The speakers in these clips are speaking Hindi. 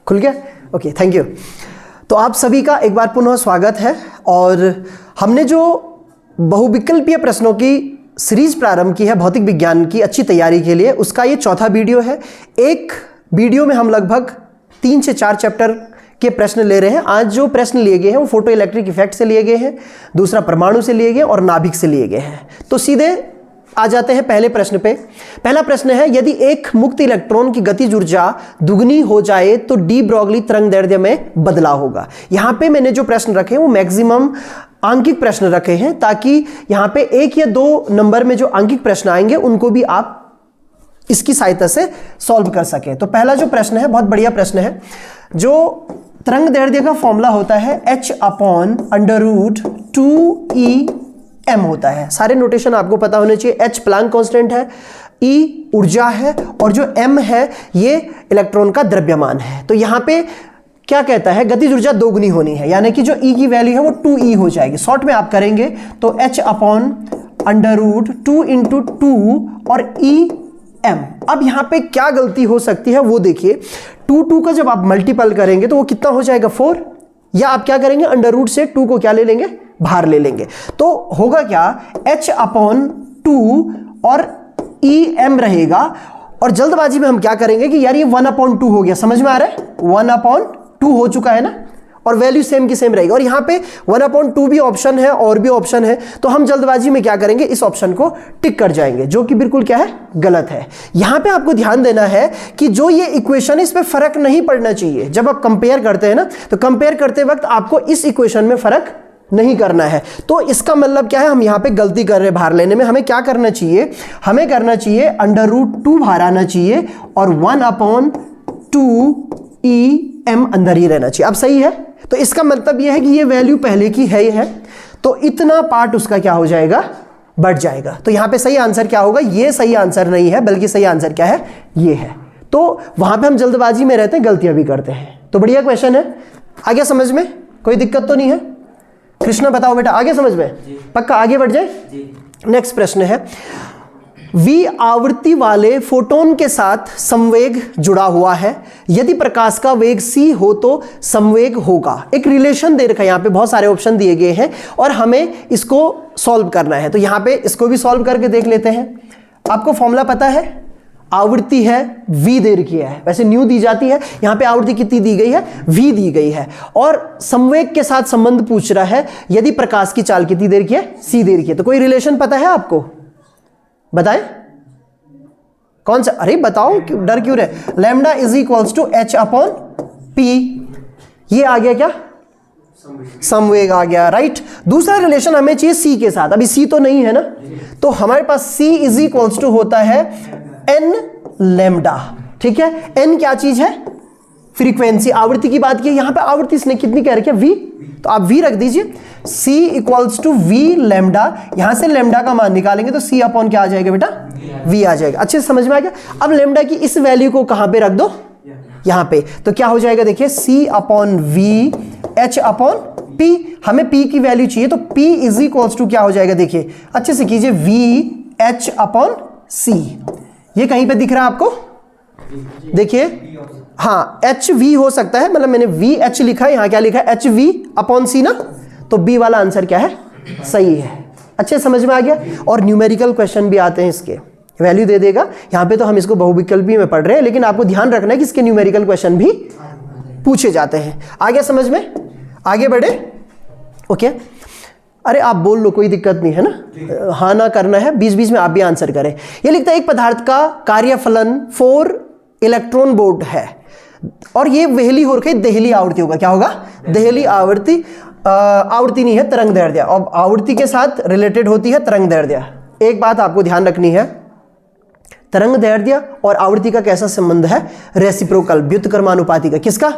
खुल गया? Okay, thank you. तो आप सभी का एक बार पुनः स्वागत है। और हमने जो बहुविकल्पीय प्रश्नों की सीरीज प्रारंभ की है भौतिक विज्ञान की अच्छी तैयारी के लिए, उसका ये चौथा वीडियो है। एक वीडियो में हम लगभग 3 से 4 चैप्टर के प्रश्न ले रहे हैं। आज जो प्रश्न लिए गए हैं वो फोटो इलेक्ट्रिक इफेक्ट से लिए गए हैं, दूसरा परमाणु से लिए गए और नाभिक से लिए गए हैं। तो सीधे आ जाते हैं पहले प्रश्न पे। पहला प्रश्न है, यदि एक मुक्त इलेक्ट्रॉन की गतिज ऊर्जा दुगनी हो जाए तो डी ब्रॉगली तरंगदैर्ध्य में बदलाव होगा। यहां पे मैंने जो प्रश्न रखे हैं वो मैक्सिमम आंकिक प्रश्न रखे हैं, ताकि यहां पे 1 या 2 नंबर में जो आंकिक प्रश्न आएंगे उनको भी आप इसकी सहायता से सॉल्व कर सकें। तो पहला जो प्रश्न है बहुत बढ़िया प्रश्न है। जो तरंगदैर्ध्य का फॉर्मूला होता है h/√2em होता है। सारे नोटेशन आपको पता होने चाहिए। h प्लैंक कांस्टेंट है, E ऊर्जा है और जो m है ये इलेक्ट्रॉन का द्रव्यमान है। तो यहां पे क्या कहता है, गतिज ऊर्जा दोगुनी होनी है, यानी कि जो E की वैल्यू है वो 2e हो जाएगी। शॉर्ट में आप करेंगे तो h/√2 × 2 और em। अब यहां पे क्या गलती हो सकती है वो देखिए। 2 का जब आप मल्टीपल करेंगे तो वो कितना हो जाएगा 4, या आप क्या करेंगे अंडर रूट से 2 को क्या ले लेंगे, बाहर ले लेंगे। तो होगा क्या, h/2 और em रहेगा। और जल्दबाजी में हम क्या करेंगे कि यार ये 1/2 हो गया, समझ में आ रहा है, 1/2 हो चुका है ना, और वैल्यू सेम की सेम रहेगी। और यहां पे 1/2 भी ऑप्शन है और भी ऑप्शन है, तो हम जल्दबाजी में क्या करेंगे, इस ऑप्शन को टिक कर जाएंगे, जो कि बिल्कुल क्या है, गलत है। यहां पे आपको ध्यान देना है कि जो ये इक्वेशन है इस पे फर्क नहीं पड़ना चाहिए। जब आप कंपेयर करते हैं ना, तो कंपेयर करते वक्त आपको इस इक्वेशन में फर्क नहीं करना है। तो इसका मतलब क्या है, हम यहां पे गलती कर रहे हैं भार लेने में। हमें क्या करना चाहिए, हमें करना चाहिए अंडर रूट 2 बाहर आना चाहिए और 1/2em अंदर ही रहना चाहिए। अब सही है, तो इसका मतलब यह है कि ये वैल्यू पहले की है ही है, तो इतना पार्ट उसका क्या हो जाएगा, बढ़ जाएगा। तो यहां पे सही आंसर क्या होगा, ये सही आंसर नहीं है, बल्कि सही आंसर क्या है, ये है। तो वहां पे हम जल्दबाजी में रहते हैं, गलतियां भी करते हैं। तो बढ़िया क्वेश्चन है, आ गया समझ में, कोई दिक्कत तो नहीं है? कृष्णा बताओ बेटा, आगे समझ में, पक्का आगे बढ़ जाए। नेक्स्ट प्रश्न है, V आवृत्ति वाले फोटोन के साथ संवेग जुड़ा हुआ है। यदि प्रकाश का वेग c हो तो संवेग होगा। एक रिलेशन दे रखा है, यहाँ पे बहुत सारे ऑप्शन दिए गए हैं और हमें इसको सॉल्व करना है। तो यहाँ पे इसको भी सॉल्व करके देख लेते हैं। आपको फॉर्मूला पता है, आवृत्ति है v दे रखी है, वैसे न्यू दी जाती है, यहाँ पे आवृत्ति कितनी दी गई है, v दी गई है। और संवेग के साथ संबंध पूछ रहा है, यदि प्रकाश की चाल कितनी दे रखी है, c दे रखी है। तो कोई रिलेशन पता है आपको, बताएं कौन सा? अरे बताओ, डर क्यों रहे? लैम्डा h/p, ये आ गया क्या, संवेग आ गया, राइट। दूसरा रिलेशन हमें चाहिए c के साथ, अभी c तो नहीं है ना, तो हमारे पास c होता है n लैम्डा, ठीक है। n क्या चीज है, फ्रीक्वेंसी, आवृत्ति की बात की। यहां पे आवृत्ति इसने कितनी कह रखी है, v, तो आप v रख दीजिए। c = v लैम्डा, यहां से लैम्डा का मान निकालेंगे तो c अपॉन क्या आ जाएगा बेटा, v आ जाएगा। अच्छे से समझ में आ गया। अब लैम्डा की इस वैल्यू को कहां पे रख दो, यहां पे, तो क्या हो जाएगा देखिए, c/v h/p। हमें p की वैल्यू चाहिए, तो p = क्या हो जाएगा, देखिए अच्छे से कीजिए, v h/c। ये कहीं पे दिख रहा है आपको, देखिए, हाँ HV हो सकता है, मतलब मैंने VH लिखा है, यहाँ क्या लिखा है, HV/c ना, तो B वाला आंसर क्या है, सही है। अच्छे समझ में आ गया। और न्यूमेरिकल क्वेश्चन भी आते हैं, इसके वैल्यू दे देगा। यहाँ पे तो हम इसको बहुविकल्पी में पढ़ रहे हैं, लेकिन आपको ध्यान रखना है कि इसके न्यूमेरिकल क्वेश्चन भी पूछे जाते हैं। आ गया समझ में, आगे बढ़े, ओके। अरे आप बोल लो, कोई दिक्कत नहीं है ना, हाँ ना करना है, बीच बीच में आप भी आंसर करें। ये लिखता है, एक पदार्थ का कार्यफलन 4 इलेक्ट्रॉन वोल्ट है और ये वेहली हो रखी है, देहली आवृत्ति होगा, क्या होगा, देहली आवृत्ति। आवृत्ति नहीं है, तरंगदैर्ध्य, और आवृत्ति के साथ रिलेटेड होती है तरंगदैर्ध्य। एक बात आपको ध्यान रखनी है, तरंगदैर्ध्य और आवृत्ति का कैसा संबंध है, रेसिप्रोकल, व्युत्क्रमानुपाती का। किसका,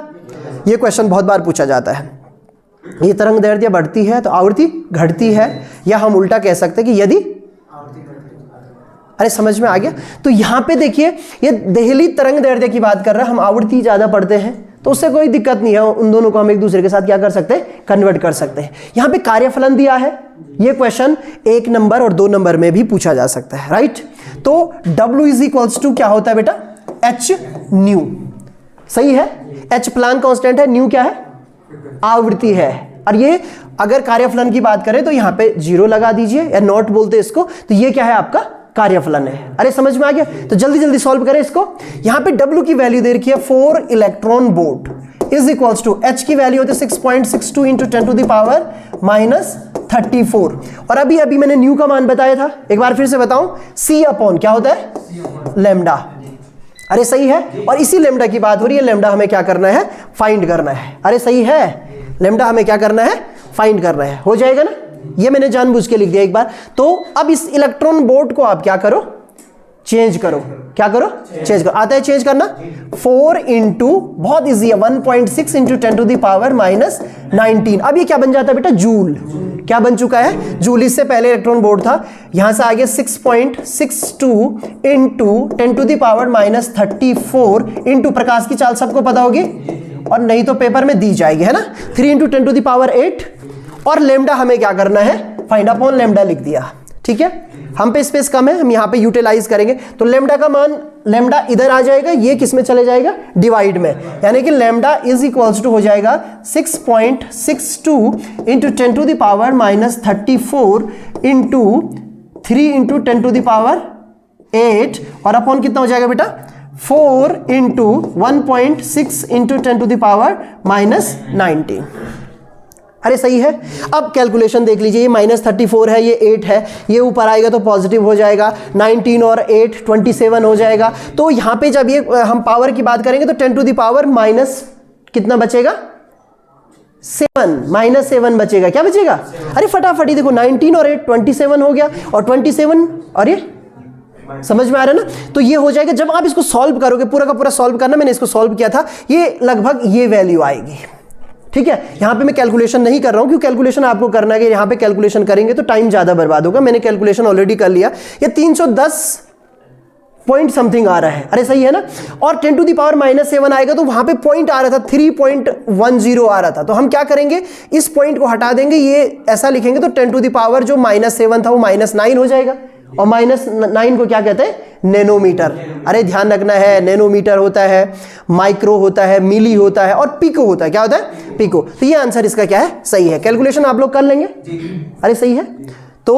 ये क्वेश्चन बहुत बार पूछा जाता है। ये तरंगदैर्ध्य बढ़ती है तो आवृत्ति घटती है, या हम उल्टा कह सकते हैं कि यदि, अरे समझ में आ गया। तो यहां पे देखिए, ये देहली तरंगदैर्ध्य की बात कर रहा है, हम आवृत्ति ज्यादा पढ़ते हैं तो उससे कोई दिक्कत नहीं है, उन दोनों को हम एक दूसरे के साथ क्या कर सकते हैं, कन्वर्ट कर सकते हैं। यहां पे कार्यफलन दिया है, ये क्वेश्चन 1 नंबर और 2 नंबर में भी पूछा जा सकता है, राइट। तो W = क्या होता है बेटा, h न्यू। सही है। एच प्लैंक कांस्टेंट है, न्यू क्या है, आवृत्ति है। और ये अगर कार्यफलन की बात करें तो यहां पे 0 लगा दीजिए, या नॉट बोलते इसको, तो ये क्या है आपका कार्यफलन है। अरे समझ में आ गया? तो जल्दी जल्दी सॉल्व करें इसको। यहां पे W की वैल्यू दे रखी है 4 electron volt is equals to H की वैल्यू होती है 6.62 इंटू 10 टू द पावर -34। और अभी अभी मैंने न्यू का मान बताया था, एक बार फिर से बताऊं, C अपॉन क्या होता है, लैम्डा। अरे सही है। और इसी लैम्डा की बात हो रही है, लैम्डा हमें क्या करना है, फाइंड करना है। अरे सही है, लैम्डा हमें क्या करना है, फाइंड करना है। हो जाएगा ना, ये मैंने जानबूझ के लिख दिया एक बार। तो अब इस इलेक्ट्रॉन वोल्ट को आप क्या करो, चेंज करो। क्या करो, चेंज करो। आता है चेंज करना? 4 इंटू, बहुत इजी है, 1.6 इंटू 10 टू द पावर -19। अब ये क्या बन जाता है बेटा, जूल। क्या बन चुका है, जूल। इससे पहले इलेक्ट्रॉन वोल्ट था, यहां से आगे 6.62 into 10 to the power -34 into, प्रकाश की चाल सबको पता होगी, और नहीं तो पेपर में दी जाएगी, है ना, 3 इंटू 10 टू द पावर 8। और लेमडा हमें क्या करना है, फाइंड अपॉन लेमडा लिख दिया। ठीक है, हम पे स्पेस कम है, हम यहां पे यूटिलाइज करेंगे। तो लेमडा का मान, लेमडा इधर आ जाएगा, ये किस में चले जाएगा, डिवाइड में, यानी कि लेमडा इज इक्वल्स टू हो जाएगा 6.62 into 10 to the power -34 into 3 into 10 to the power 8, और अपॉन कितना हो जाएगा बेटा, 4 into 1.6 into 10 to the power -19। अरे सही है। अब कैलकुलेशन देख लीजिए, ये -34 है, ये 8 है, ये ऊपर आएगा तो पॉजिटिव हो जाएगा, 19 और 8 27 हो जाएगा। तो यहां पे जब ये हम पावर की बात करेंगे तो 10 टू द पावर माइनस कितना बचेगा, 7 बचेगा। क्या बचेगा, अरे फटाफटी देखो, 19 और 8 27 हो गया, और 27, और ये समझ में आ रहा है ना। तो ये हो जाएगा, जब आप इसको सॉल्व करोगे, पूरा का पूरा सॉल्व करना, मैंने इसको सॉल्व किया था, ये लगभग ये वैल्यू आएगी। ठीक है, यहां पे मैं कैलकुलेशन नहीं कर रहा हूं, क्योंकि कैलकुलेशन आपको करना है कि यहां पे कैलकुलेशन करेंगे तो टाइम ज्यादा बर्बाद होगा। मैंने कैलकुलेशन ऑलरेडी कर लिया, ये 310 पॉइंट समथिंग आ रहा है। अरे सही है ना। और 10 टू द पावर -7 आएगा तो वहां पे पॉइंट आ रहा था 3.10 आ रहा था, तो हम क्या करेंगे, इस पॉइंट को हटा देंगे, ये ऐसा लिखेंगे तो 10 टू द पावर जो -7 था वो -9 हो जाएगा, और -9 को क्या कहते हैं, नैनोमीटर। अरे ध्यान रखना है, नैनोमीटर होता है, माइक्रो होता है, मिली होता है, और पिको होता है। क्या होता है, पिको। तो ये आंसर इसका क्या है, सही है। कैलकुलेशन आप लोग कर लेंगे। अरे सही है। तो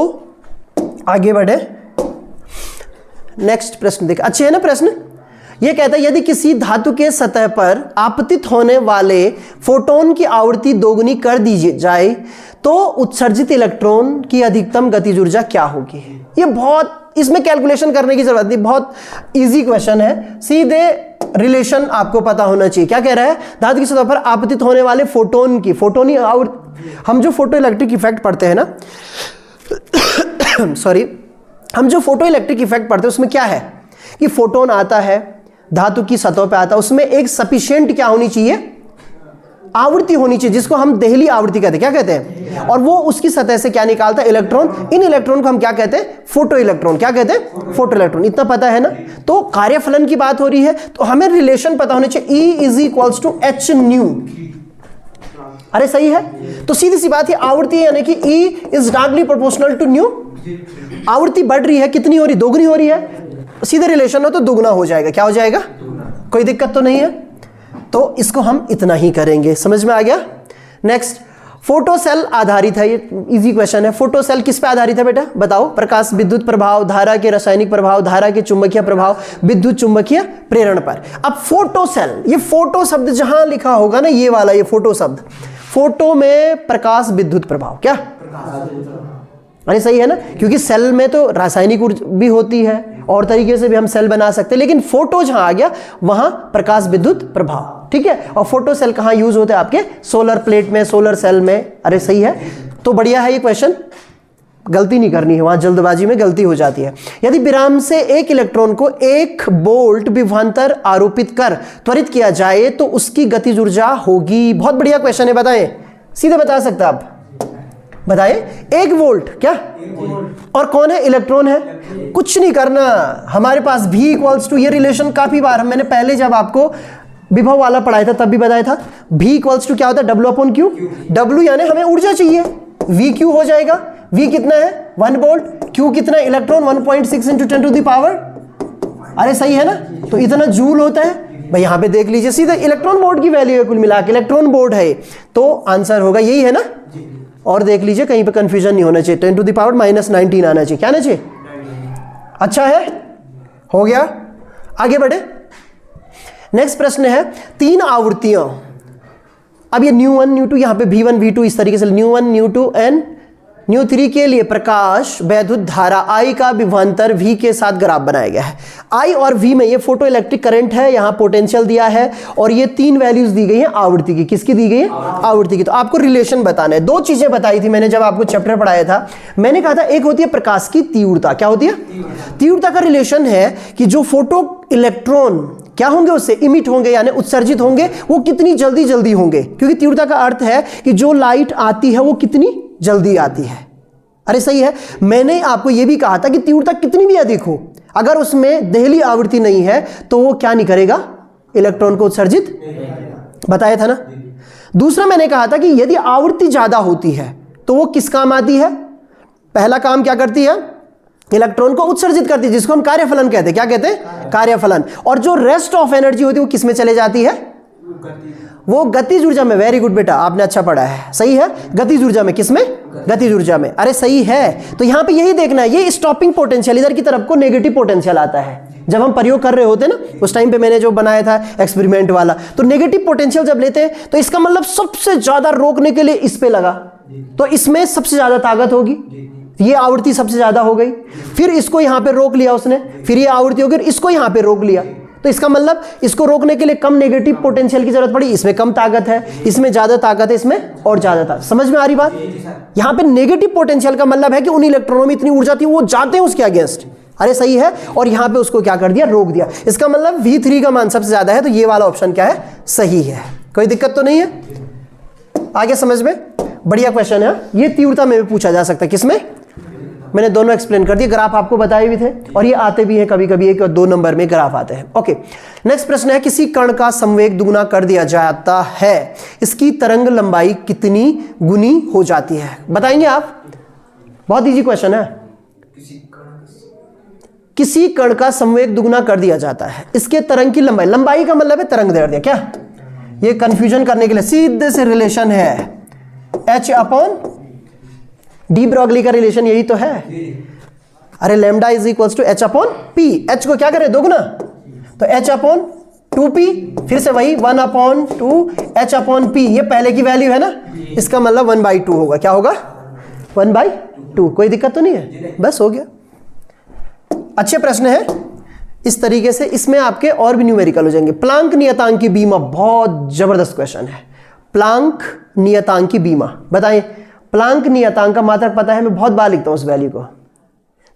आगे बढ़े, नेक्स्ट प्रश्न देख, अच्छे है ना प्रश्न। ये कहता है यदि किसी धातु के सतह पर आपतित होने वाले फोटोन की आवृत्ति दोगुनी कर दी जाए तो उत्सर्जित इलेक्ट्रॉन की अधिकतम गतिज ऊर्जा क्या होगी। ये बहुत, इसमें कैलकुलेशन करने की जरूरत नहीं, बहुत इजी क्वेश्चन है, सीधे रिलेशन आपको पता होना चाहिए। क्या कह रहा है, धातु की सतह पर आपतित होने वाले फोटोन की, फोटोनी आवृत्ति, हम जो फोटो इलेक्ट्रिक इफेक्ट पढ़ते हैं ना सॉरी, हम जो फोटो इलेक्ट्रिक इफेक्ट पढ़ते हैं उसमें क्या है कि फोटोन आता है, धातु की सतह पे आता है, उसमें एक सफिशिएंट क्या होनी चाहिए, आवृत्ति होनी चाहिए, जिसको हम देहली आवृत्ति कहते हैं। क्या कहते हैं, और वो उसकी सतह से क्या निकालता है, इलेक्ट्रॉन। इन इलेक्ट्रॉन को हम क्या कहते हैं, फोटो इलेक्ट्रॉन। क्या कहते हैं, फोटो इलेक्ट्रॉन। इतना पता है ना। तो कार्यफलन की बात हो रही है तो हमें रिलेशन पता होने चाहिए, E is equals to h nu. अरे सही है। तो सीधी सी बात है, आवृत्ति यानी कि E is directly proportional to nu. आवृत्ति बढ़ रही है, कितनी हो रही, दोगुनी हो रही है, सीधे रिलेशन हो तो दुगना हो जाएगा। क्या हो जाएगा, कोई दिक्कत तो नहीं है। तो इसको हम इतना ही करेंगे, समझ में आ गया। नेक्स्ट, फोटो सेल आधारित है, ये इजी क्वेश्चन है। फोटो सेल किस पे आधारित है बेटा, बताओ। प्रकाश विद्युत प्रभाव, धारा के रासायनिक प्रभाव, धारा के चुंबकीय प्रभाव, विद्युत चुंबकीय प्रेरण पर। अब फोटो सेल, ये फोटो शब्द जहां लिखा होगा ना, ये वाला, ये फोटो शब्द, फोटो में प्रकाश विद्युत प्रभाव, क्या, अरे सही है ना, क्योंकि सेल में तो रासायनिक ऊर्जा भी होती है, और तरीके से भी हम सेल बना सकते हैं, लेकिन फोटो जहां आ गया वहां प्रकाश विद्युत प्रभाव। ठीक है। और फोटो सेल कहां यूज होते हैं, आपके सोलर प्लेट में, सोलर सेल में। अरे सही है। तो बढ़िया है ये क्वेश्चन, गलती नहीं करनी है, वहां जल्दबाजी में गलती हो जाती है। यदि विराम से एक इलेक्ट्रॉन को 1 वोल्ट विभवांतर आरोपित कर त्वरित किया जाए तो उसकी गतिज ऊर्जा होगी। बहुत बढ़िया क्वेश्चन है, बताएं, सीधे बता सकते आप, बताएं। 1 वोल्ट, क्या, और कौन है, इलेक्ट्रॉन है। कुछ नहीं करना, हमारे पास V इक्वल्स टू, ये रिलेशन काफी बार मैंने पहले जब आपको विभव वाला पढ़ाया था तब भी बताया था। V इक्वल्स टू क्या होता है, W/Q। W यानी हमें ऊर्जा चाहिए, VQ हो जाएगा। V कितना है, 1 वोल्ट, Q कितना है, electron, 1.6 into 10 to the power, अरे सही है ना। तो इतना जूल होता है, भाई यहाँ पे देख लीजिए सीधा इलेक्ट्रॉन वोल्ट की वैल्यू है, कुल मिला के इलेक्ट्रॉन वोल्ट है, तो आंसर होगा यही है ना। और देख लीजिए कहीं पे कंफ्यूजन नहीं होना चाहिए, 10 टू द पावर -19 आना चाहिए, क्या आना चाहिए? अच्छा है, हो गया। आगे बढ़े, नेक्स्ट प्रश्न है 3 आवृत्तियां। अब ये न्यू1 न्यू2 यहां पे V1 V2 इस तरीके से न्यू1 न्यू2 एंड न्यू3 के लिए प्रकाश वैद्युत धारा I का विभवांतर V के साथ ग्राफ बनाया गया है। I और V में ये फोटो इलेक्ट्रिक करंट है, यहाँ पोटेंशियल दिया है और ये 3 वैल्यूज दी गई हैं आवृत्ति की। किसकी दी गई है? आवृत्ति की। तो आपको रिलेशन बताना है। 2 चीजें बताई थी मैंने जब आपको चैप्टर पढ़ाया था। मैंने कहा था एक होती है प्रकाश की तीव्रता, क्या होती है? तीव्रता का रिलेशन है कि जो फोटो इलेक्ट्रॉन क्या होंगे उससे इमिट होंगे यानी उत्सर्जित होंगे, वो कितनी जल्दी होंगे, क्योंकि तीव्रता का अर्थ है कि जो लाइट आती है वो कितनी जल्दी आती है। अरे सही है। मैंने आपको यह भी कहा था कि तीव्रता कितनी भी अधिक हो, अगर उसमें देहली आवृत्ति नहीं है तो वो क्या नहीं करेगा? इलेक्ट्रॉन को उत्सर्जित, बताया था ना। दूसरा मैंने कहा था कि यदि आवृत्ति ज्यादा होती है तो वो किस काम आती है? पहला काम क्या करती है? इलेक्ट्रॉन को उत्सर्जित करती है, जिसको हम कार्यफलन कहते हैं। क्या कहते हैं? कार्यफलन। और जो रेस्ट ऑफ एनर्जी होती है वो किस में चले जाती है? वो गतिज ऊर्जा में। वेरी गुड बेटा, आपने अच्छा पढ़ा है, सही है। गतिज ऊर्जा में, किसमें? गतिज ऊर्जा में। अरे सही है। तो यहां पे यही देखना है, ये स्टॉपिंग पोटेंशियल इधर की तरफ को नेगेटिव पोटेंशियल आता है जब हम प्रयोग कर रहे होते हैं ना, उस टाइम पे मैंने जो बनाया था एक्सपेरिमेंट वाला, तो नेगेटिव पोटेंशियल जब लेते हैं तो इसका मतलब सबसे ज्यादा रोकने के लिए इस पे लगा, तो इसमें सबसे ज्यादा ताकत होगी, ये आवृत्ति सबसे ज्यादा हो गई। फिर इसको यहां पे रोक लिया उसने, फिर ये आवृत्ति हो गई, इसको यहां पे रोक लिया, तो इसका मतलब इसको रोकने के लिए कम नेगेटिव पोटेंशियल की जरूरत पड़ी। इसमें कम ताकत है, इसमें ज्यादा ताकत है, इसमें और ज्यादा ताकत। समझ में आ रही बात? यहां पे नेगेटिव पोटेंशियल का मतलब है कि उन इलेक्ट्रॉनों में इतनी ऊर्जा थी, वो जाते हैं उसके अगेंस्ट। अरे सही है। और यहां पे उसको क्या कर दिया? रोक दिया। इसका मतलब V3 का मान सबसे ज्यादा है, तो ये वाला ऑप्शन क्या है? सही है। कोई दिक्कत तो नहीं है? आगे समझ में? बढ़िया क्वेश्चन है। ये तीव्रता में भी पूछा जा सकता है। किसमें? मैंने दोनों एक्सप्लेन कर दिए, ग्राफ आपको बताए भी थे और ये आते भी हैं कभी कभी, 1 और 2 नंबर में ग्राफ आते हैं। ओके, नेक्स्ट प्रश्न है किसी कण का संवेग दुगुना कर दिया जाता है, इसकी तरंग लंबाई कितनी गुनी हो जाती है? बताएंगे आप? बहुत इजी क्वेश्चन है। किसी कण का संवेग दुगुना कर दिया जाता है, इसके तरंग की लंबाई, लंबाई का मतलब है तरंग दैर्ध्य। क्या ये कंफ्यूजन करने के लिए सीधे से रिलेशन है h अपॉन डी ब्रॉगली का रिलेशन यही तो है। अरे lambda is equals to h upon p. h को क्या करें? दोगुना, तो h अपॉन 2p, फिर से वही 1 अपॉन 2 h अपॉन p। ये पहले की वैल्यू है ना, इसका मतलब 1/2 होगा। क्या होगा? 1/2। कोई दिक्कत तो नहीं है? बस हो गया। अच्छे प्रश्न है इस तरीके से, इसमें आपके और भी न्यूमेरिकल हो जाएंगे। प्लांक नियतांक की बीमा, बहुत जबरदस्त क्वेश्चन है। प्लांक नियतांक की बीमा बताइए। प्लांक नियतांक का मात्रक पता है, मैं बहुत बार लिखता हूं उस वैल्यू को।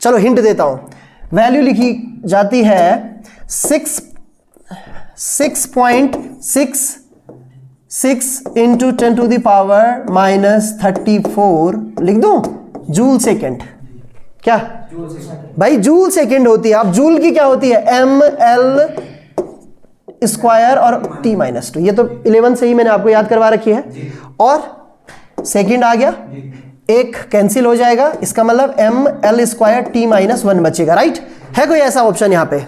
चलो हिंट देता हूं, वैल्यू लिखी जाती है 6.66 इंटू 10 टू द पावर -34 लिख दूं, जूल सेकेंड। क्या भाई? जूल सेकेंड होती है। अब जूल की क्या होती है? ml स्क्वायर और t-2। ये तो 11 से ही मैंने आपको याद करवा रखी है। और सेकेंड आ गया, एक कैंसिल हो जाएगा, इसका मतलब ml स्क्वायर t-1 बचेगा। राइट है? कोई ऐसा ऑप्शन यहाँ पे?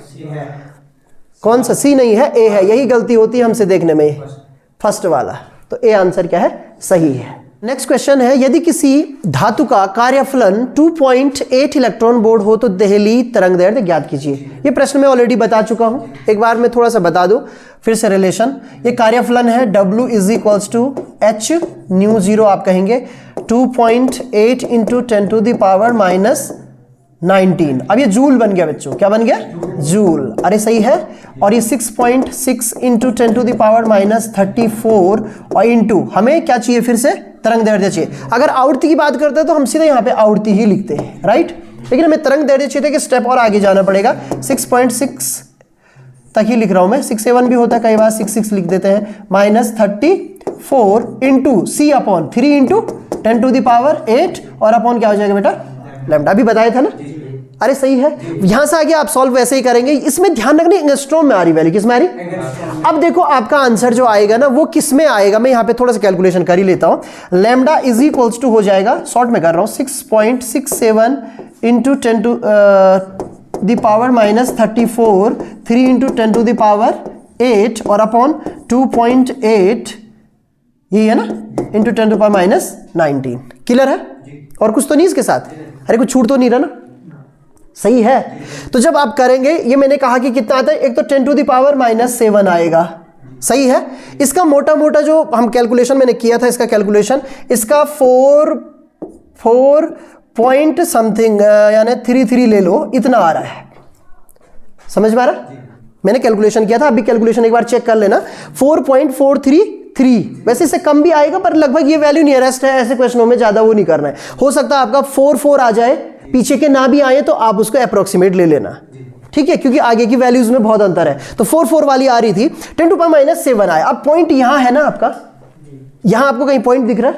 कौन सा? सी नहीं है, ए है। यही गलती होती है हमसे देखने में, फर्स्ट वाला। तो ए आंसर क्या है? सही है। नेक्स्ट क्वेश्चन है यदि किसी धातु का कार्यफलन 2.8 इलेक्ट्रॉन वोल्ट हो तो देहली तरंग दैर्ध्य ज्ञात कीजिए। ये प्रश्न मैं ऑलरेडी बता चुका हूं, एक बार मैं थोड़ा सा बता दूं फिर से रिलेशन। ये कार्यफलन है W is equals to H ν0 आप कहेंगे 2.8 इंटू 10 टू द पावर -19। अब ये जूल बन गया बच्चों। क्या बन गया? जूल। अरे सही है। और ये 6.6 इंटू 10 टू द पावर -34 और इंटू हमें क्या चाहिए? फिर से तरंग दैर्ध्य चाहिए। अगर आवृत्ति की बात करते हैं तो हम सीधे यहाँ पे आवृत्ति ही लिखते हैं, राइट। लेकिन हमें तरंग दैर्ध्य चाहिए कि स्टेप और आगे जाना पड़ेगा। 6.6 तक ही लिख रहा हूं मैं, 6.7 भी होता है कई बार, 6.6 लिख देते हैं। -34 into c upon 3 into 10 to the power 8 और अपॉन क्या हो जाएगा बेटा? लैम्डा। भी बताया था ना। अरे सही है। यहां से आगे आप सॉल्व वैसे ही करेंगे। इसमें ध्यान रखना एंगस्ट्रॉम में आ रही वैल्यू, किस में आ रही? अब देखो आपका आंसर जो आएगा ना वो किस में आएगा, मैं यहां पे थोड़ा सा कैलकुलेशन कर ही लेता हूं। लैम्डा इज इक्वल्स टू हो जाएगा, शॉर्ट में कर रहा हूं, 6.67 into 10 to the power -34 3 into 10 to the power 8 और अपॉन 2.8 यही है ना, इंटू 10⁻⁻19। क्लियर है? और कुछ तो नहीं इसके साथ? अरे कुछ छूट तो नहीं रहा ना? सही है। तो जब आप करेंगे, ये मैंने कहा कि कितना आता है, एक तो 10⁻⁻7 आएगा। सही है। इसका मोटा मोटा जो हम कैलकुलेशन मैंने किया था, इसका कैलकुलेशन, इसका 4 पॉइंट समथिंग यानी 33 ले लो, इतना आ रहा है। समझ में आ रहा? मैंने कैलकुलेशन किया था, अभी कैलकुलेशन एक बार चेक कर लेना। 4.433, वैसे इससे कम भी आएगा पर लगभग ये वैल्यू नियरेस्ट है। ऐसे क्वेश्चनों में ज्यादा वो नहीं करना है। हो सकता है आपका 4 आ जाए, पीछे के ना भी आए तो आप उसको अप्रोक्सीमेट ले लेना, ठीक है, क्योंकि आगे की वैल्यूज में बहुत अंतर है। तो 4 वाली आ रही थी, 10⁻⁻7 आए। अब पॉइंट यहां है ना आपका, यहां आपको कहीं पॉइंट दिख रहा है?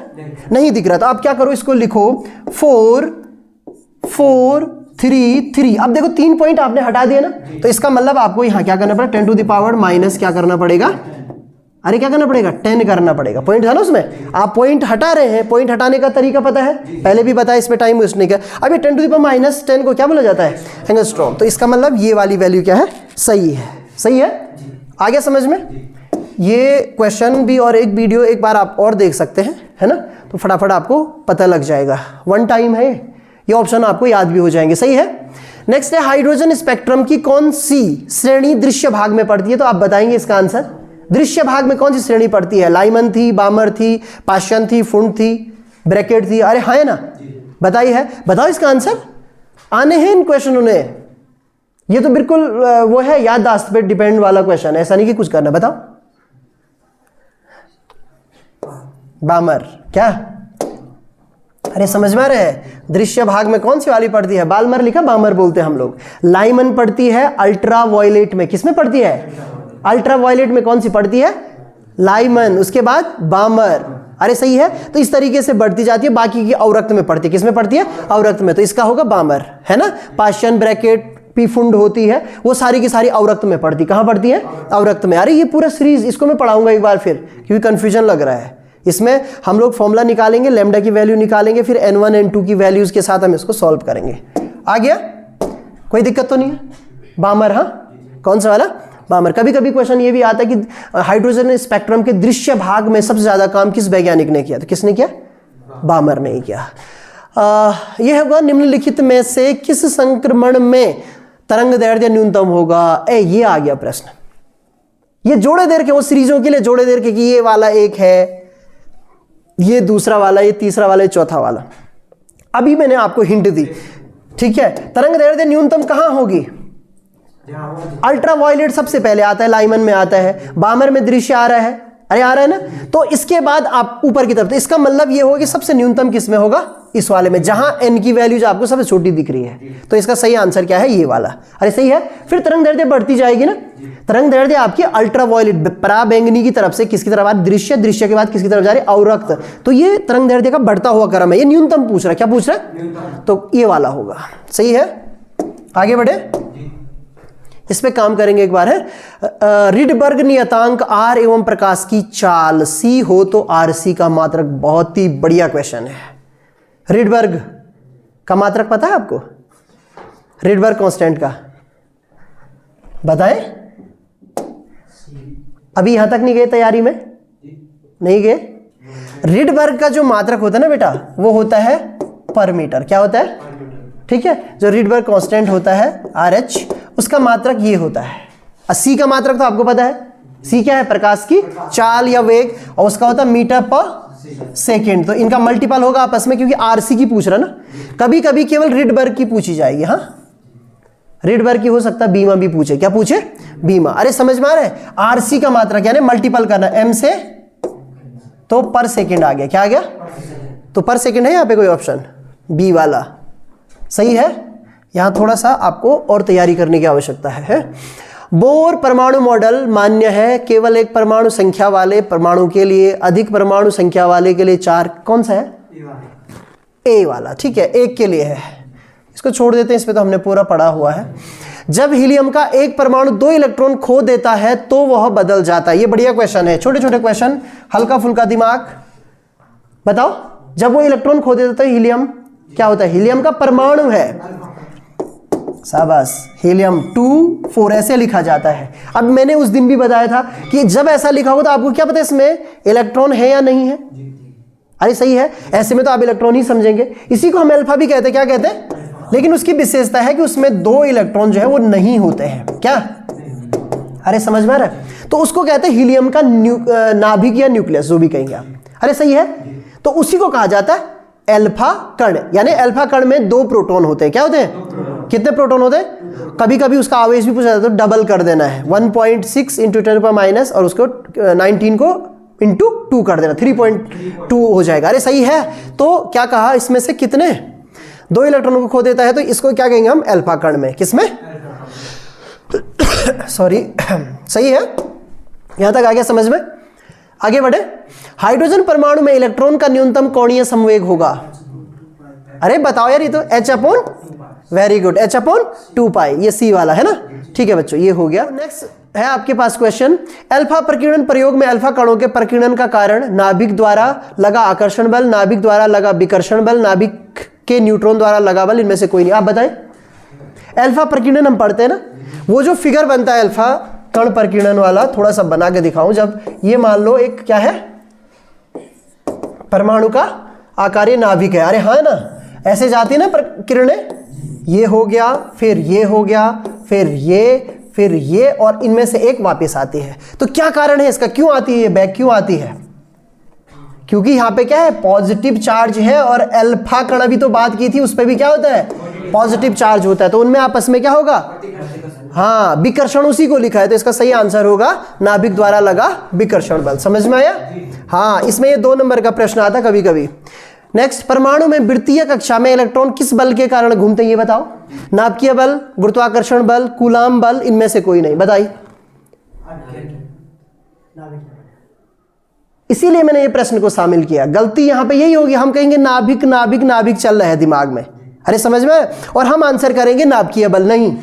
नहीं दिख रहा। तो आप क्या करो, इसको लिखो 4.433। अब देखो 3 पॉइंट आपने हटा दिया ना, तो इसका मतलब आपको यहां क्या करना पड़ेगा, 10⁻⁻, क्या करना पड़ेगा, अरे क्या करना पड़ेगा, 10 करना पड़ेगा। पॉइंट था ना उसमें, आप पॉइंट हटा रहे हैं। पॉइंट हटाने का तरीका पता है, पहले भी बताया, इसमें टाइम वेस्ट नहीं किया। अब ये 10⁻10 को क्या बोला जाता है, एंगस्ट्रॉम। तो इसका मतलब ये वाली वैल्यू क्या है, सही है। सही है, आ गया समझ में? ये क्वेश्चन भी और एक वीडियो एक बार आप और देख सकते हैं, है ना, तो फटाफट आपको पता लग जाएगा। 1 टाइम है ये, ऑप्शन आपको याद भी हो जाएंगे। सही है। नेक्स्ट है, हाइड्रोजन स्पेक्ट्रम की कौन सी श्रेणी दृश्य भाग में पड़ती है? तो आप बताएंगे इसका आंसर। दृश्य भाग में कौन सी श्रेणी पड़ती है? लाइमन थी, बामर थी, पाश्चन थी, फुंड थी, ब्रैकेट थी? अरे हाँ है ना, बताइए है, बताओ इसका आंसर। आने हैं इन क्वेश्चनों ने, ये तो बिल्कुल वो है याददाश्त पे डिपेंड वाला क्वेश्चन है, ऐसा नहीं कि कुछ करना। बताओ। बामर क्या? अरे समझ में आ रहे हैं, दृश्य भाग में कौन सी वाली पड़ती है? बालमर लिखा, बामर बोलते हैं हम लोग। लाइमन पड़ती है अल्ट्रा वायलेट में। किसमें पड़ती है? अल्ट्रा वायलेट में। कौन सी पड़ती है? लाइमन। उसके बाद बामर। अरे सही है। तो इस तरीके से बढ़ती जाती है, बाकी की अवरक्त में पड़ती है। किसमें पड़ती है? अवरक्त में। तो इसका होगा बामर, है ना। पाश्चन, ब्रैकेट, पीफुंड होती है, वो सारी की सारी अवरक्त में पड़ती। कहां पड़ती है? अवरक्त में। अरे ये पूरा सीरीज इसको मैं पढ़ाऊंगा एक बार फिर, क्योंकि कंफ्यूजन लग रहा है। इसमें हम लोग फॉर्मूला निकालेंगे, लैम्डा की वैल्यू निकालेंगे, फिर n1 n2 की वैल्यूज के साथ हम इसको सॉल्व करेंगे। आ गया? कोई दिक्कत तो नहीं है? बामर, हाँ कौन सा वाला? बामर। कभी कभी क्वेश्चन ये भी आता है कि हाइड्रोजन स्पेक्ट्रम के दृश्य भाग में सबसे ज्यादा काम किस वैज्ञानिक ने किया? तो किसने किया? बामर ने ही किया। यह होगा निम्नलिखित में से किस संक्रमण में तरंग दैर्ध्य न्यूनतम होगा? ये आ गया प्रश्न। ये जोड़े देर के, वो सीरीजों के लिए जोड़े देर के, कि ये वाला एक है, ये दूसरा वाला, ये तीसरा वाला, ये चौथा वाला। अभी मैंने आपको हिंट दी, ठीक है। तरंग दैर्ध्य न्यूनतम कहां होगी? अल्ट्रा वायलेट सबसे पहले आता है, लाइमन में आता है, बामर में दृश्य आ रहा है, अरे आ रहा है ना। तो इसके बाद आप ऊपर की तरफ, तो इसका मतलब ये होगा कि सबसे न्यूनतम किस में होगा? इस वाले में, जहां n की वैल्यूज आपको सबसे छोटी दिख रही है। तो इसका सही आंसर क्या है? ये वाला। अरे सही है। फिर तरंग दैर्ध्य बढ़ती जाएगी ना। तरंग दैर्ध्य आपकी अल्ट्रा वायलेट, पराबैंगनी की तरफ से किसकी तरफ आ रही? दृश्य। दृश्य के बाद किसकी तरफ जा रही? अवरक्त। तो ये तरंग दैर्ध्य का बढ़ता हुआ क्रम है। ये न्यूनतम पूछ रहा है। क्या पूछ रहा है? तो ये वाला होगा। सही है। आगे बढ़े, इस पे काम करेंगे एक बार। है रिडबर्ग नियतांक R एवं प्रकाश की चाल C हो तो RC का मात्रक। बहुत ही बढ़िया क्वेश्चन है। रिडबर्ग का मात्रक पता है आपको? रिडबर्ग कांस्टेंट का बताएं। अभी यहां तक नहीं गए तैयारी में? नहीं गए? रिडबर्ग का जो मात्रक होता है ना बेटा, वो होता है पर मीटर। क्या होता है? ठीक है। जो रिडबर्ग कांस्टेंट होता है RH, उसका मात्रक ये होता है। C का मात्रक तो आपको पता है। C क्या है? प्रकाश की चाल या वेग, और उसका होता है मीटर पर सेकेंड। तो इनका मल्टीपल होगा आपस में, क्योंकि RC की पूछ रहा ना। कभी कभी केवल रिडबर्ग की पूछी जाएगी। हाँ, रिडबर्ग की हो सकता है बीमा भी पूछे। क्या पूछे? बीमा। अरे समझ में आ रहा है? RC का मात्रक यानी मल्टीपल करना m से, तो पर सेकेंड आ गया। क्या आ गया? तो पर सेकेंड है यहाँ पे कोई ऑप्शन? बी वाला सही है। यहां थोड़ा सा आपको और तैयारी करने की आवश्यकता है। बोर परमाणु मॉडल मान्य है केवल एक परमाणु संख्या वाले परमाणु के लिए, अधिक परमाणु संख्या वाले के लिए 4। कौन सा है? ए वाला। ठीक है, एक के लिए है। इसको छोड़ देते हैं, इस पे तो हमने पूरा पढ़ा हुआ है। जब हीलियम का एक परमाणु 2 इलेक्ट्रॉन खो देता है तो वह बदल जाता है। ये बढ़िया क्वेश्चन है। छोटे छोटे क्वेश्चन, हल्का फुल्का दिमाग। बताओ, जब वो इलेक्ट्रॉन खो देता है हीलियम, क्या होता है? हीलियम का परमाणु है, शाबाश, हीलियम 2 4 ऐसे लिखा जाता है। अब मैंने उस दिन भी बताया था कि जब ऐसा लिखा होगा तो आपको क्या पता है इसमें इलेक्ट्रॉन है या नहीं है। अरे सही है, ऐसे में तो आप इलेक्ट्रॉन ही समझेंगे। इसी को हम अल्फा भी कहते हैं। क्या कहते हैं? लेकिन उसकी विशेषता है कि उसमें 2 इलेक्ट्रॉन जो है वो नहीं होते हैं। क्या? अरे समझ में आ रहा है? तो उसको कहते हैं हीलियम का नाभिक या न्यूक्लियस, जो भी कहेंगे आप। अरे सही है, तो उसी को कहा जाता है अल्फा कण। यानी अल्फा कण में 2 प्रोटॉन होते हैं। क्या होते हैं? कितने प्रोटॉन होते हैं? कभी कभी उसका आवेश भी पूछा जाता है तो डबल कर देना है, 1.6 × 10⁻⁻, और उसको 19 को इंटू 2 कर देना, 3.2 हो जाएगा। अरे सही है। तो क्या कहा, इसमें से कितने 2 इलेक्ट्रॉनों को खो देता है, तो इसको क्या कहेंगे हम? अल्फा कण में। किसमें? सॉरी, सही है। यहां तक आ गया समझ में? आगे बढ़े। हाइड्रोजन परमाणु में इलेक्ट्रॉन का न्यूनतम कोणीय संवेग होगा। अरे बताओ यार, ये तो H/, वेरी गुड, H/2π, ये C वाला है ना। ठीक है बच्चों, ये हो गया। नेक्स्ट है आपके पास क्वेश्चन, अल्फा प्रकीर्णन प्रयोग में अल्फा कणों के प्रकीर्णन का कारण नाभिक द्वारा लगा आकर्षण बल, नाभिक द्वारा लगा विकर्षण बल, नाभिक के न्यूट्रॉन द्वारा लगा बल, इनमें से कोई नहीं। आप बताएं। अल्फा प्रकीर्णन हम पढ़ते हैं ना, वो जो फिगर बनता है अल्फा कण प्रकीर्णन वाला, थोड़ा सा बना के दिखाऊं। जब ये मान लो एक क्या है, परमाणु का आकारीय नाभिक है। अरे हाँ ना, ऐसे जाती है ना किरणें, ये हो गया, फिर ये हो गया, फिर ये, और इनमें से एक वापस आती है। तो क्या कारण है इसका, क्यों आती है, बैक क्यों आती है? क्योंकि यहां पे क्या है, पॉजिटिव चार्ज है, और अल्फा कण अभी तो बात की थी, उस पर भी क्या होता है, पॉजिटिव चार्ज होता है। तो उनमें आपस में क्या होगा, हाँ, विकर्षण उसी को लिखा है। तो इसका सही आंसर होगा नाभिक द्वारा लगा विकर्षण बल। समझ में आया? हाँ, इसमें ये 2 नंबर का प्रश्न आता कभी कभी। नेक्स्ट, परमाणु में वृत्तीय कक्षा में इलेक्ट्रॉन किस बल के कारण घूमते हैं, ये बताओ। नाभिकीय बल, गुरुत्वाकर्षण बल, कूलाम बल, इनमें से कोई नहीं। बताइए। इसीलिए मैंने ये प्रश्न को शामिल किया। गलती यहां पे यही होगी, हम कहेंगे नाभिक नाभिक नाभिक चल रहा है दिमाग में। अरे समझ में? और हम आंसर करेंगे नाभिकीय बल। नहीं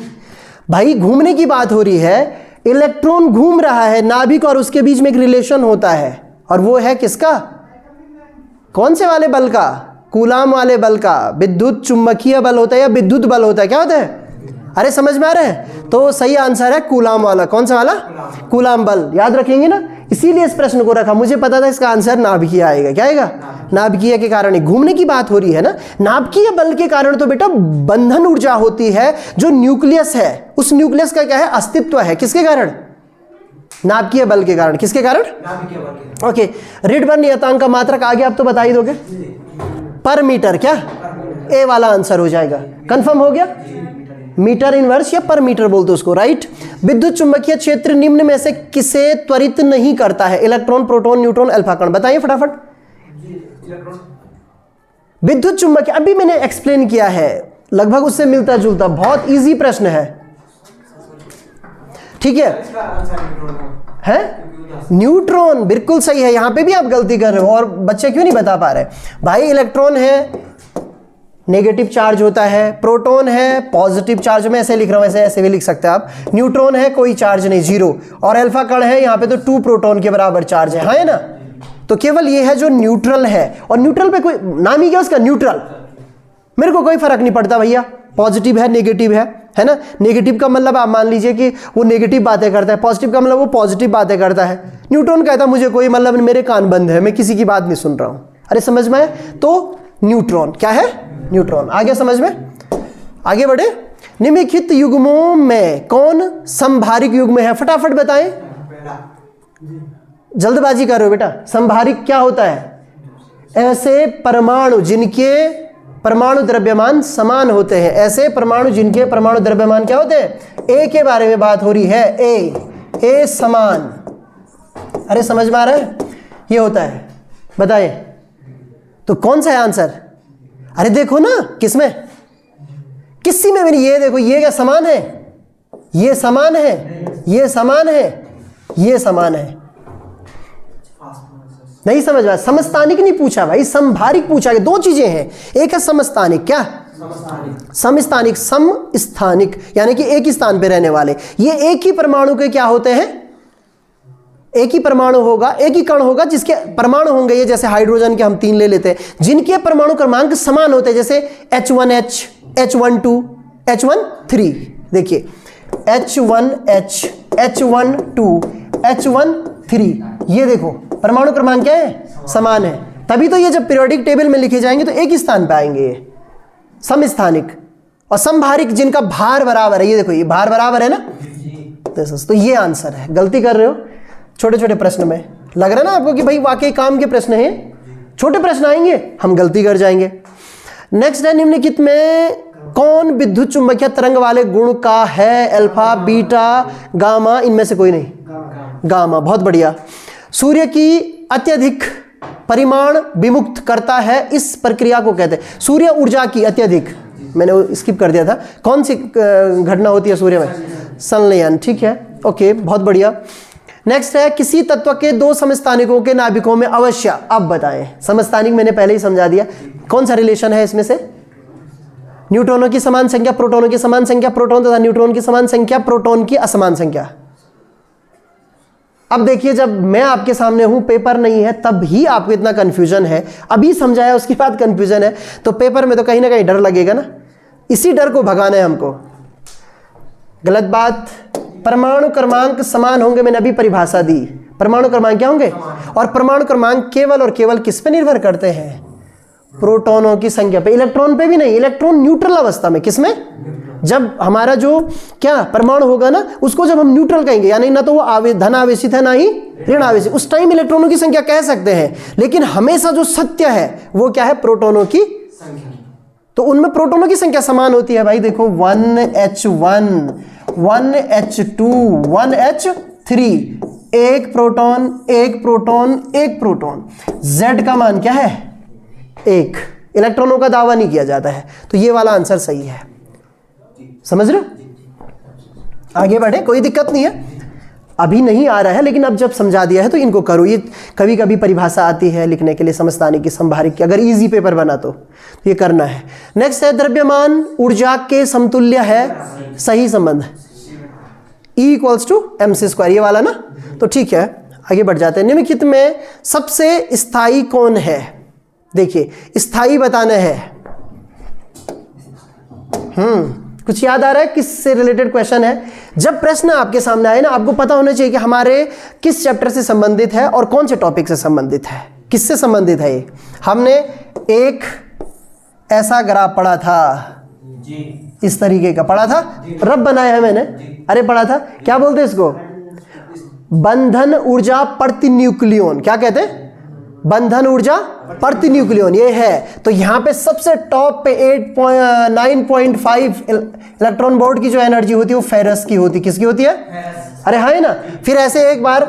भाई, घूमने की बात हो रही है, इलेक्ट्रॉन घूम रहा है, नाभिक और उसके बीच में एक रिलेशन होता है, और वो है किसका, कौन से वाले बल का, कूलाम वाले बल का। विद्युत चुंबकीय बल होता है या विद्युत बल होता है, क्या होता है? अरे समझ में आ रहा है? तो सही आंसर है कूलाम वाला। कौन सा वाला? कूलाम बल। याद रखेंगे ना, इसीलिए इस प्रश्न को रखा। मुझे पता था इसका आंसर नाभिकीय आएगा। क्या आएगा? नाभिकीय के कारण ही। घूमने की बात हो रही है ना, नाभिकीय बल के कारण तो बेटा बंधन ऊर्जा होती है, जो न्यूक्लियस है, उस न्यूक्लियस का क्या है, अस्तित्व है। किसके कारण? नाभिकीय बल के कारण। किसके कारण? ओके, रिडबर्न नियतांक का मात्रक आगे आप तो बता ही दोगे, पर मीटर। क्या? ए वाला आंसर हो जाएगा। कंफर्म हो गया? मीटर इनवर्स या पर मीटर बोलते उसको, राइट। विद्युत चुंबकीय क्षेत्र निम्न में से किसे त्वरित नहीं करता है? इलेक्ट्रॉन, प्रोटॉन, न्यूट्रॉन, अल्फा कण। बताइए फटाफट। विद्युत चुंबकीय, अभी मैंने एक्सप्लेन किया है, लगभग उससे मिलता जुलता, बहुत इजी प्रश्न है। ठीक है? न्यूट्रॉन बिल्कुल सही है। यहां पे भी आप गलती कर रहे हो, और बच्चे क्यों नहीं बता पा रहे? भाई इलेक्ट्रॉन है, नेगेटिव चार्ज होता है, प्रोटॉन है, पॉजिटिव चार्ज, में ऐसे लिख रहा हूं, ऐसे भी लिख सकते हैं आप। न्यूट्रॉन है, कोई चार्ज नहीं, 0, और अल्फा कण है, यहां पे तो 2 प्रोटॉन के बराबर चार्ज है। हाँ है ना? तो केवल ये है जो न्यूट्रल है, और न्यूट्रल पे कोई नाम ही क्या उसका, न्यूट्रल। मेरे को कोई फर्क नहीं पड़ता भैया, पॉजिटिव है नेगेटिव है ना। नेगेटिव का मतलब आप मान लीजिए कि वो नेगेटिव बातें करता है, पॉजिटिव का मतलब वो पॉजिटिव बातें करता है। न्यूट्रॉन कहता है मुझे कोई मतलब, मेरे कान बंद है, मैं किसी की बात नहीं सुन रहा हूं। अरे समझ में? तो न्यूट्रॉन क्या है? न्यूट्रॉन। आगे समझ में? आगे बढ़े। निम्नलिखित युग्मों में कौन संभारिक युग्म है? फटाफट बताएं, जल्दबाजी कर रहे हो बेटा। संभारिक क्या होता है? ऐसे परमाणु जिनके परमाणु द्रव्यमान समान होते हैं। ऐसे परमाणु जिनके परमाणु द्रव्यमान क्या होते हैं? ए के बारे में बात हो रही है। ए समान। अरे समझ में आ रहा है? ये होता है। बताइए तो कौन सा है आंसर? अरे देखो ना, किसमें, किसी में भी नहीं। ये देखो, ये क्या समान है? ये समान है, ये समान है, ये समान है। नहीं समझ में? समस्थानिक नहीं पूछा भाई, संभारिक पूछा। 2 चीजें हैं, एक है समस्थानिक, क्या समस्थानिक, समस्थानिक यानी कि एक ही स्थान पे रहने वाले। ये एक ही परमाणु के क्या होते हैं? एक ही परमाणु होगा, एक ही कण होगा जिसके परमाणु होंगे, ये जैसे हाइड्रोजन के हम 3 ले लेते हैं, जिनके परमाणु क्रमांक समान होते हैं, जैसे H1H, H12, H1 3, देखिए H1H, H1 2, H1 3, ये देखो परमाणु क्रमांक क्या है, समान है। तभी तो ये जब पीरियोडिक टेबल में लिखे जाएंगे तो एक ही स्थान पे आएंगे, ये समस्थानिक और समभारिक जिनका भार बराबर है, ये देखो ये भार बराबर है ना, तो ये आंसर है। गलती कर रहे हो छोटे छोटे प्रश्न में, लग रहा है ना आपको कि भाई वाकई काम के प्रश्न हैं, छोटे प्रश्न आएंगे हम गलती कर जाएंगे। नेक्स्ट है, निम्नलिखित में कौन विद्युत चुंबकीय तरंग वाले गुण का है, अल्फा, बीटा, गामा, इनमें से कोई नहीं, गामा, बहुत बढ़िया। सूर्य की अत्यधिक परिमाण विमुक्त करता है, इस प्रक्रिया को कहते हैं सूर्य ऊर्जा की अत्यधिक, मैंने वो स्किप कर दिया था, कौन सी घटना होती है सूर्य में, संलयन, ठीक है, ओके, बहुत बढ़िया। नेक्स्ट है, किसी तत्व के दो समस्थानिकों के नाभिकों में अवश्य, अब बताएं, समस्थानिक मैंने पहले ही समझा दिया, कौन सा रिलेशन है इसमें से, न्यूट्रॉनों की समान संख्या, प्रोटॉनों की समान संख्या, प्रोटॉन तथा न्यूट्रॉन की समान संख्या, प्रोटॉन की असमान संख्या। अब देखिए जब मैं आपके सामने हूं, पेपर नहीं है, तब ही आपको इतना कंफ्यूजन है, अभी समझाया उसके बाद कंफ्यूजन है, तो पेपर में तो कहीं ना कहीं डर लगेगा ना, इसी डर को भगाना है हमको। गलत बात, परमाणु क्रमांक समान होंगे, मैंने अभी परिभाषा दी, परमाणु क्रमांक क्या होंगे, और परमाणु क्रमांक केवल और केवल किस पे निर्भर करते हैं, प्रोटॉनों की संख्या पे, इलेक्ट्रॉन पे भी नहीं। इलेक्ट्रॉन न्यूट्रल अवस्था में, किसमें, जब हमारा जो क्या परमाणु होगा ना, उसको जब हम न्यूट्रल कहेंगे, यानी ना तो वो धन आवेशित है ना ही ऋण आवेशित, उस टाइम इलेक्ट्रॉनों की संख्या कह सकते हैं, लेकिन हमेशा जो सत्य है वो क्या है, प्रोटॉनों की संख्या। तो उनमें प्रोटॉनों की संख्या समान होती है भाई, देखो 1H1, 1H2, 1H3, एक प्रोटॉन, एक प्रोटॉन, एक प्रोटॉन, Z का मान क्या है, एक, इलेक्ट्रॉनों का दावा नहीं किया जाता है, तो ये वाला आंसर सही है। समझ रहे हो, आगे बढ़े, कोई दिक्कत नहीं है, अभी नहीं आ रहा है, लेकिन अब जब समझा दिया है तो इनको करो। ये कभी कभी परिभाषा आती है लिखने के लिए, समस्थानिक की, समभारिक की, अगर इजी पेपर बना तो ये करना है। नेक्स्ट है, द्रव्यमान ऊर्जा के समतुल्य है, सही संबंध, E = mc², ये वाला ना, तो ठीक है, आगे बढ़ जाते हैं। निम्नलिखित में सबसे स्थायी कौन है, देखिए स्थायी बताना है, कुछ याद आ रहा है, किससे रिलेटेड क्वेश्चन है। जब प्रश्न आपके सामने आए ना, आपको पता होना चाहिए कि हमारे किस चैप्टर से संबंधित है और कौन से टॉपिक से संबंधित है, किससे संबंधित है ये। हमने एक ऐसा ग्राफ पढ़ा था जी, इस तरीके का पढ़ा था, रब बनाया है मैंने, अरे पढ़ा था, क्या बोलते हैं इसको, बंधन ऊर्जा प्रति न्यूक्लियन, क्या कहते हैं, बंधन ऊर्जा प्रति न्यूक्लियन, ये है। तो यहाँ पे सबसे टॉप पे 9.5 इलेक्ट्रॉन वोल्ट की जो एनर्जी होती है वो फेरस की होती, किसकी होती है, अरे हाँ है ना। फिर ऐसे एक बार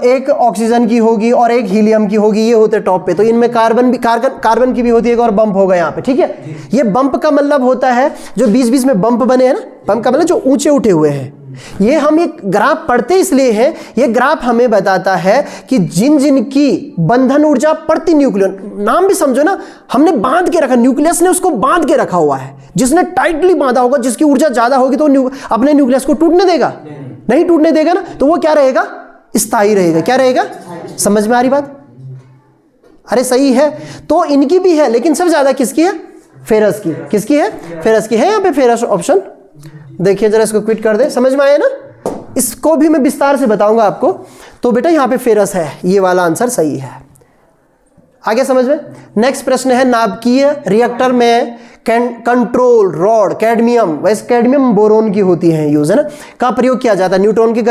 एक ऑक्सीजन की होगी और एक हीलियम की होगी, ये होते टॉप पे। तो इनमें कार्बन की भी होती है, एक और बम्प होगा यहाँ पे, ठीक है। ये बम्प का मतलब होता है जो बीच में बम्प बने हैं ना, बम्प का मतलब जो ऊंचे उठे हुए हैं। ये हम एक ग्राफ पढ़ते इसलिए हैं, ये ग्राफ हमें बताता है कि जिन जिन की बंधन ऊर्जा प्रति न्यूक्लियन, नाम भी समझो ना, हमने बांध के रखा, न्यूक्लियस ने उसको बांध के रखा हुआ है। जिसने टाइटली बांधा होगा, जिसकी ऊर्जा ज्यादा होगी तो अपने न्यूक्लियस को टूटने देगा, नहीं टूटने देगा ना, तो वो क्या रहेगा, स्थायी रहेगा। क्या रहेगा, समझ में आ रही बात, अरे सही है। तो इनकी भी है, लेकिन सबसे ज्यादा किसकी है, फेरस की। किसकी है, फेरस की है। यहाँ पे फेरस ऑप्शन देखिए जरा, इसको क्विट कर दे, समझ में आया ना, इसको भी मैं विस्तार से बताऊंगा आपको। तो बेटा यहाँ पे फेरस है, ये वाला आंसर सही है। आगे समझ में। नेक्स्ट प्रश्न है, नाभिकीय रिएक्टर में कंट्रोल रॉड कैडमियम, वैसे कैडमियम बोरोन की होती है यूज, है ना, का प्रयोग किया जाता है। न्यूट्रॉन की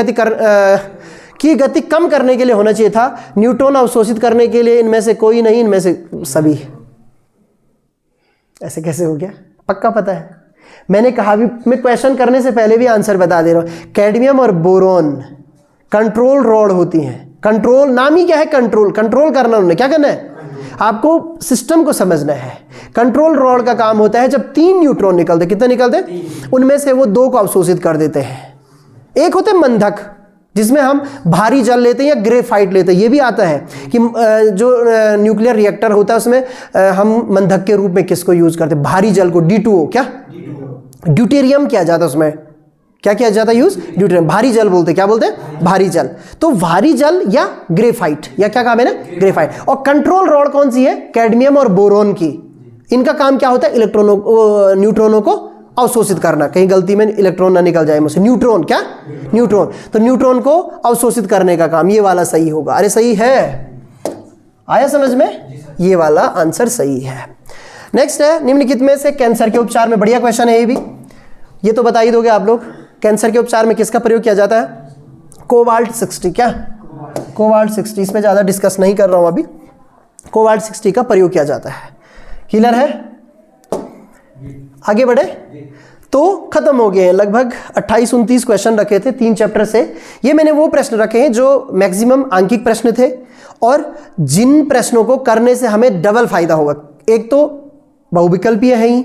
गति कम करने के लिए होना चाहिए था, न्यूट्रॉन अवशोषित करने के लिए इनमें से कोई नहीं, इनमें से सभी। ऐसे कैसे हो गया, पक्का पता है, मैंने कहा भी, मैं क्वेश्चन करने से पहले भी आंसर बता दे रहा हूं। कैडमियम और बोरोन कंट्रोल रॉड होती हैं। कंट्रोल नाम ही क्या है, कंट्रोल करना, उन्होंने क्या करना है, आपको सिस्टम को समझना है। कंट्रोल रॉड का काम होता है जब 3 न्यूट्रॉन निकलते, कितने निकलते, उनमें से वो 2 को अवशोषित कर देते हैं। एक होते हैं मंधक, जिसमें हम भारी जल लेते हैं या ग्रेफाइट लेते हैं। ये भी आता है कि जो न्यूक्लियर रिएक्टर होता है उसमें हम मंधक के रूप में किसको यूज करते हैं, भारी जल को, D2O, क्या ड्यूटेरियम किया जाता है उसमें, क्या किया जाता है यूज, ड्यूटेरियम, भारी जल बोलते, क्या बोलते हैं, भारी जल। तो भारी जल या ग्रेफाइट, या क्या काम है ना, ग्रेफाइट। और कंट्रोल रॉड कौन सी है, कैडमियम और बोरोन की। इनका काम क्या होता है, इलेक्ट्रॉनों न्यूट्रॉनों को अवशोषित करना, कहीं गलती में इलेक्ट्रॉन ना निकल जाए मुझसे, न्यूट्रॉन, क्या न्यूट्रॉन, तो न्यूट्रॉन को अवशोषित करने का काम, ये वाला सही होगा। अरे सही है, आया समझ में, ये वाला आंसर सही है। नेक्स्ट है निम्नलिखित में से कैंसर के उपचार में, बढ़िया क्वेश्चन है ये भी, ये तो बता ही दोगे आप लोग, कैंसर के उपचार में किसका प्रयोग किया जाता है? कोबाल्ट 60, क्या कोबाल्ट 60, इसमें ज़्यादा डिस्कस नहीं कर रहा हूँ अभी, कोबाल्ट 60 का प्रयोग किया जाता है। क्लियर है? आगे बढ़े तो खत्म हो गए हैं, लगभग 28-29 क्वेश्चन रखे थे 3 चैप्टर से। ये मैंने वो प्रश्न रखे हैं जो मैक्सिमम आंकिक प्रश्न थे और जिन प्रश्नों को करने से हमें डबल फायदा होगा। एक तो बहुविकल्पीय है ही,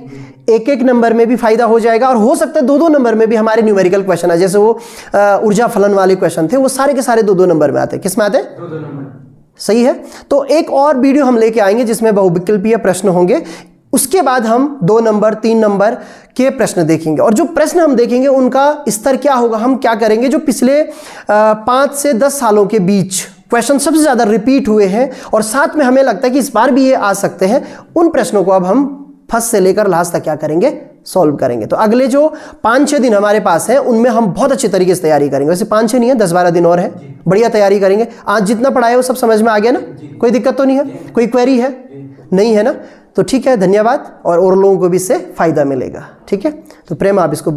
एक एक नंबर में भी फायदा हो जाएगा और हो सकता है 2-2 नंबर में भी हमारे न्यूमेरिकल क्वेश्चन है, जैसे वो ऊर्जा फलन वाले क्वेश्चन थे, वो सारे के सारे 2-2 नंबर में आते। किस में आते? 2-2 नंबर। सही है। तो एक और वीडियो हम लेके आएंगे जिसमें बहुविकल्पीय प्रश्न होंगे, उसके बाद हम 2 नंबर 3 नंबर के प्रश्न देखेंगे और जो प्रश्न हम देखेंगे उनका स्तर क्या होगा। हम क्या करेंगे, जो पिछले 5 से 10 सालों के बीच क्वेश्चन सबसे ज़्यादा रिपीट हुए हैं और साथ में हमें लगता है कि इस बार भी ये आ सकते हैं, उन प्रश्नों को अब हम फर्स्ट से लेकर लास्ट तक क्या करेंगे, सॉल्व करेंगे। तो अगले जो 5-6 दिन हमारे पास है उनमें हम बहुत अच्छी तरीके से तैयारी करेंगे। वैसे 5-6 नहीं है, 10-12 दिन और है, बढ़िया तैयारी करेंगे। आज जितना पढ़ाया वो सब समझ में आ गया ना, कोई दिक्कत तो नहीं है, कोई क्वेरी है? नहीं है ना? तो ठीक है, धन्यवाद, और लोगों को भी इससे फायदा मिलेगा। ठीक है, तो प्रेम आप इसको